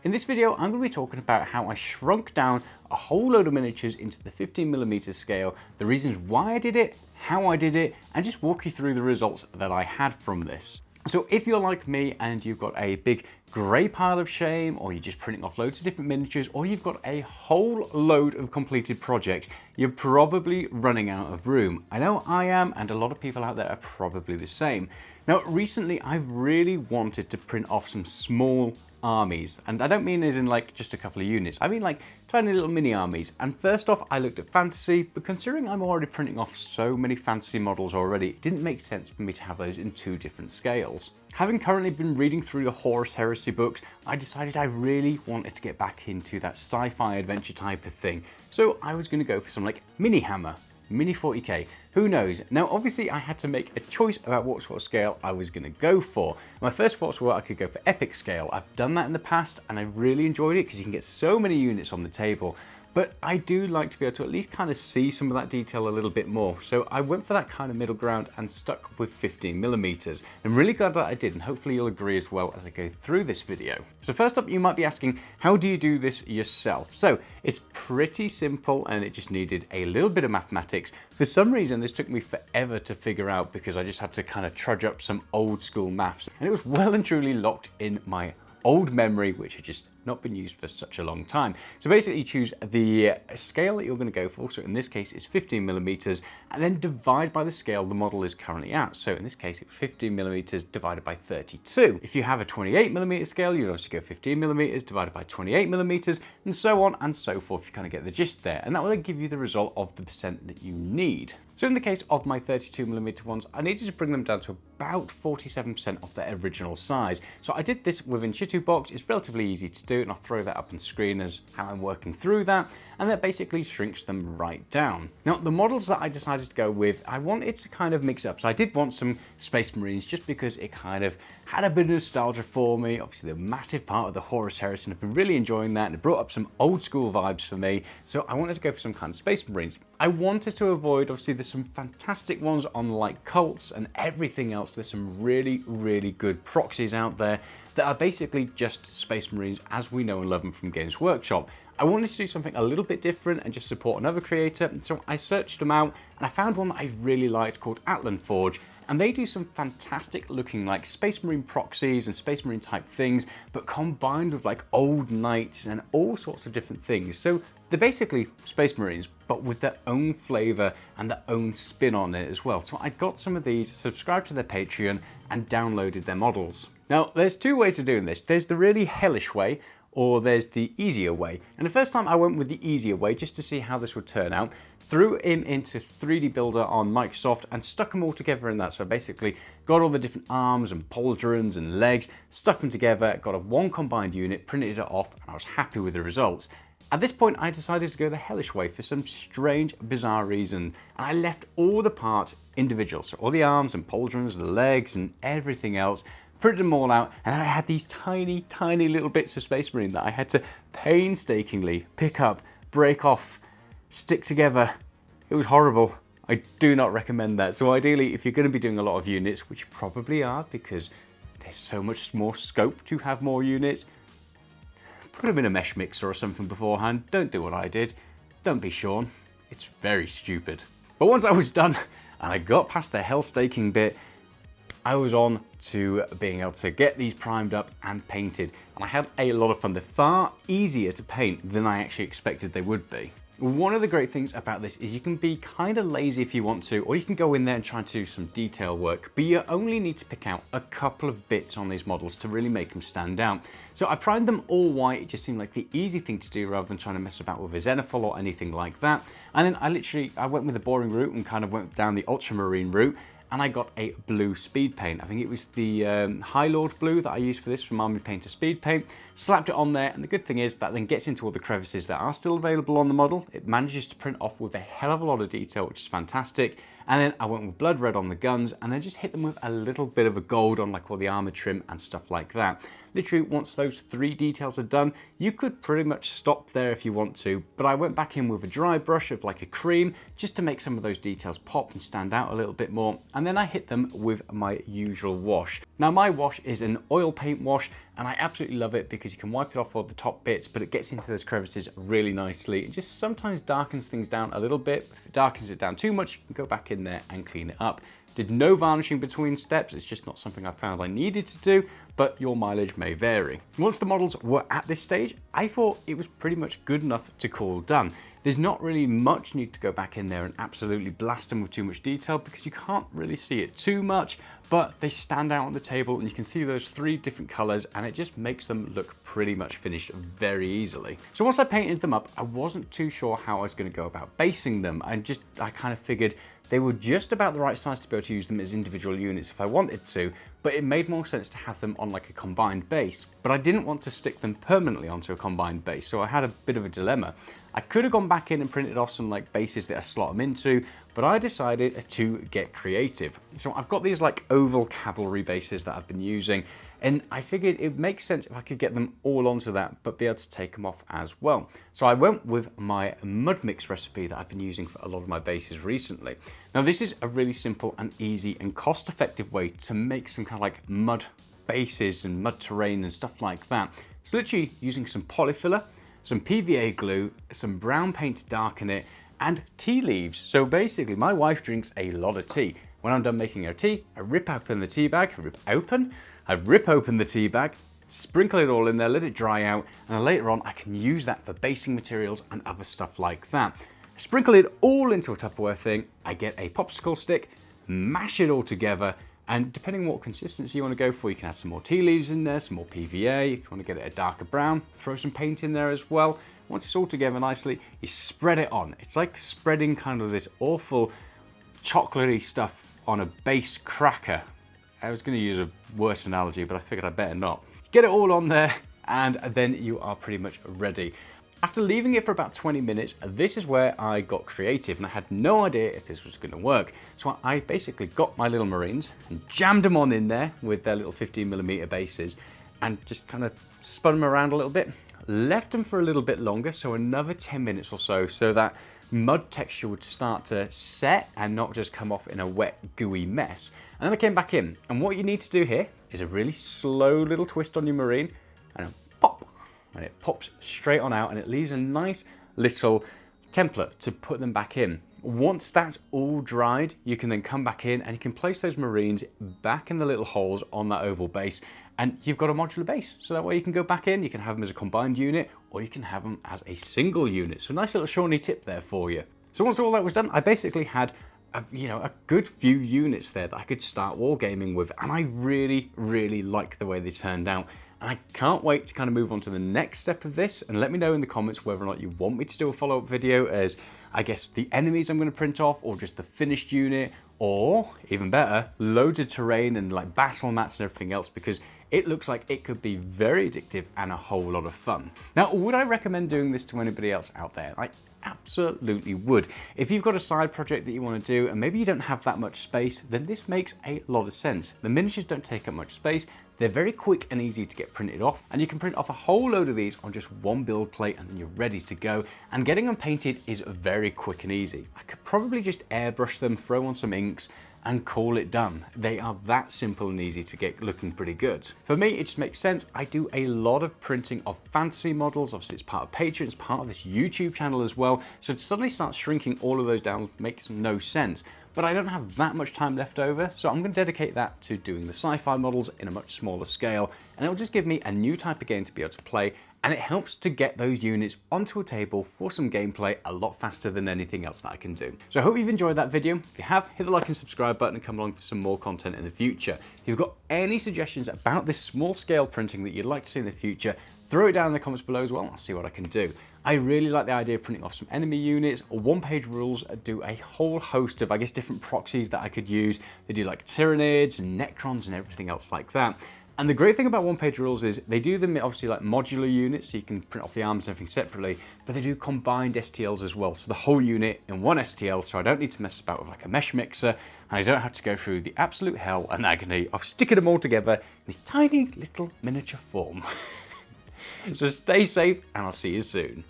In this video, I'm going to be talking about how I shrunk down a whole load of miniatures into the 15mm scale, the reasons why I did it, how I did it, and just walk you through the results that I had from this. So if you're like me and you've got a big grey pile of shame, or you're just printing off loads of different miniatures, or you've got a whole load of completed projects, you're probably running out of room. I know I am, and a lot of people out there are probably the same. Now, recently I've really wanted to print off some small armies, and I don't mean as in like just a couple of units, I mean like tiny little mini armies. And first off, I looked at fantasy, but considering I'm already printing off so many fantasy models already, it didn't make sense for me to have those in two different scales. Having currently been reading through the Horus Heresy books, I decided I really wanted to get back into that sci-fi adventure type of thing. So I was going to go for some like mini hammer, mini 40k, who knows? Now obviously I had to make a choice about what sort of scale I was going to go for. My first thoughts were I could go for epic scale. I've done that in the past and I really enjoyed it because you can get so many units on the table. But I do like to be able to at least kind of see some of that detail a little bit more. So I went for that kind of middle ground and stuck with 15mm. I'm really glad that I did, and hopefully you'll agree as well as I go through this video. So first up, you might be asking, how do you do this yourself? So it's pretty simple, and it just needed a little bit of mathematics. For some reason, this took me forever to figure out because I just had to kind of trudge up some old school maths, and it was well and truly locked in my old memory, which had just not been used for such a long time. So basically you choose the scale that you're going to go for, so in this case it's 15mm, and then divide by the scale the model is currently at. So in this case it's 15mm divided by 32. If you have a 28mm scale, you'd obviously go 15mm divided by 28mm, and so on and so forth. You kind of get the gist there, and that will then give you the result of the percent that you need. So in the case of my 32mm ones, I needed to bring them down to about 47% of their original size. So I did this within Chitu Box. It's relatively easy to do, and I'll throw that up on screen as how I'm working through that, and that basically shrinks them right down. Now the models that I decided to go with, I wanted to kind of mix up. So I did want some Space Marines just because it kind of had a bit of nostalgia for me. Obviously they're a massive part of the Horus Heresy, and I've been really enjoying that, and it brought up some old school vibes for me. So I wanted to go for some kind of Space Marines. I wanted to avoid, obviously there's some fantastic ones on like cults and everything else. There's some really, really good proxies out there that are basically just Space Marines as we know and love them from Games Workshop. I wanted to do something a little bit different and just support another creator, and so I searched them out and I found one that I really liked called Atlan Forge, and they do some fantastic looking like Space Marine proxies and Space Marine type things, but combined with like old knights and all sorts of different things. So they're basically Space Marines, but with their own flavor and their own spin on it as well. So I got some of these, subscribed to their Patreon, and downloaded their models. Now there's two ways of doing this. There's the really hellish way, or there's the easier way. And the first time I went with the easier way just to see how this would turn out. Threw him into 3D Builder on Microsoft and stuck them all together in that. So basically got all the different arms and pauldrons and legs, stuck them together, got a one combined unit, printed it off, and I was happy with the results. At this point I decided to go the hellish way for some strange, bizarre reason, and I left all the parts individual. So all the arms and pauldrons, the legs and everything else, printed them all out, and then I had these tiny, tiny little bits of Space Marine that I had to painstakingly pick up, break off, stick together. It was horrible. I do not recommend that. So ideally, if you're going to be doing a lot of units, which you probably are because there's so much more scope to have more units, put them in a mesh mixer or something beforehand. Don't do what I did. Don't be Sean. It's very stupid. But once I was done and I got past the hell staking bit, I was on to being able to get these primed up and painted, and I had a lot of fun. They're far easier to paint than I actually expected they would be. One of the great things about this is you can be kind of lazy if you want to, or you can go in there and try to do some detail work, but you only need to pick out a couple of bits on these models to really make them stand out. So I primed them all white. It just seemed like the easy thing to do rather than trying to mess about with a xenophil or anything like that. And then I went with the boring route and kind of went down the ultramarine route, and I got a blue speed paint. I think it was the High Lord blue that I used for this from Army Painter Speed Paint. Slapped it on there, and the good thing is that then gets into all the crevices that are still available on the model. It manages to print off with a hell of a lot of detail, which is fantastic. And then I went with blood red on the guns, and then just hit them with a little bit of a gold on like all the armor trim and stuff like that. Literally, once those three details are done, you could pretty much stop there if you want to, but I went back in with a dry brush of like a cream just to make some of those details pop and stand out a little bit more, and then I hit them with my usual wash. Now my wash is an oil paint wash, And I absolutely love it because you can wipe it off all the top bits, but it gets into those crevices really nicely. It just sometimes darkens things down a little bit. If it darkens it down too much, you can go back in there and clean it up. Did no varnishing between steps. It's just not something I found I needed to do, but your mileage may vary. Once the models were at this stage, I thought it was pretty much good enough to call done. There's not really much need to go back in there and absolutely blast them with too much detail because you can't really see it too much, but they stand out on the table and you can see those 3 different colors and it just makes them look pretty much finished very easily. So once I painted them up, I wasn't too sure how I was going to go about basing them. I kind of figured they were just about the right size to be able to use them as individual units if I wanted to, but it made more sense to have them on like a combined base. But I didn't want to stick them permanently onto a combined base, so I had a bit of a dilemma. I could have gone back in and printed off some like bases that I slot them into, but I decided to get creative. So I've got these like oval cavalry bases that I've been using, and I figured it makes sense if I could get them all onto that, but be able to take them off as well. So I went with my mud mix recipe that I've been using for a lot of my bases recently. Now this is a really simple and easy and cost-effective way to make some kind of like mud bases and mud terrain and stuff like that. It's literally using some polyfiller, some PVA glue, some brown paint to darken it, and tea leaves. So basically, my wife drinks a lot of tea. When I'm done making her tea, I rip open the tea bag, I rip open the tea bag, sprinkle it all in there, let it dry out, and then later on I can use that for basing materials and other stuff like that. Sprinkle it all into a Tupperware thing, I get a popsicle stick, mash it all together, and depending on what consistency you want to go for, you can add some more tea leaves in there, some more PVA. If you want to get it a darker brown, throw some paint in there as well. Once it's all together nicely, you spread it on. It's like spreading kind of this awful chocolatey stuff on a base cracker. I was going to use a worse analogy, but I figured I'd better not. Get it all on there, and then you are pretty much ready. After leaving it for about 20 minutes, this is where I got creative and I had no idea if this was going to work. So I basically got my little Marines and jammed them on in there with their little 15mm bases and just kind of spun them around a little bit. Left them for a little bit longer, so another 10 minutes or so that mud texture would start to set and not just come off in a wet, gooey mess. And then I came back in, and what you need to do here is a really slow little twist on your Marine and a pop. And it pops straight on out and it leaves a nice little template to put them back in. Once that's all dried, you can then come back in and you can place those Marines back in the little holes on that oval base, and you've got a modular base. So that way you can go back in, you can have them as a combined unit, or you can have them as a single unit. So nice little Shawnee tip there for you. So once all that was done, I basically had a good few units there that I could start wargaming with, and I really, really like the way they turned out. And I can't wait to kind of move on to the next step of this, and let me know in the comments whether or not you want me to do a follow-up video as, I guess, the enemies I'm going to print off, or just the finished unit, or even better, loads of terrain and like battle mats and everything else, because it looks like it could be very addictive and a whole lot of fun. Now, would I recommend doing this to anybody else out there? I absolutely would. If you've got a side project that you want to do and maybe you don't have that much space, then this makes a lot of sense. The miniatures don't take up much space, they're very quick and easy to get printed off, and you can print off a whole load of these on just one build plate and then you're ready to go. And getting them painted is very quick and easy. I could probably just airbrush them, throw on some inks, and call it done. They are that simple and easy to get looking pretty good. For me, it just makes sense. I do a lot of printing of fantasy models. Obviously, it's part of Patreon, it's part of this YouTube channel as well. So to suddenly start shrinking all of those down makes no sense. But I don't have that much time left over, so I'm going to dedicate that to doing the sci-fi models in a much smaller scale, and it'll just give me a new type of game to be able to play, and it helps to get those units onto a table for some gameplay a lot faster than anything else that I can do. So I hope you've enjoyed that video. If you have, hit the like and subscribe button and come along for some more content in the future. If you've got any suggestions about this small scale printing that you'd like to see in the future, throw it down in the comments below as well. I'll see what I can do. I really like the idea of printing off some enemy units, or one-page rules do a whole host of, I guess, different proxies that I could use. They do like Tyranids and Necrons and everything else like that. And the great thing about one-page rules is they do them obviously like modular units, so you can print off the arms and everything separately, but they do combined STLs as well. So the whole unit in one STL, so I don't need to mess about with like a mesh mixer, and I don't have to go through the absolute hell and agony of sticking them all together in this tiny little miniature form. So stay safe, and I'll see you soon.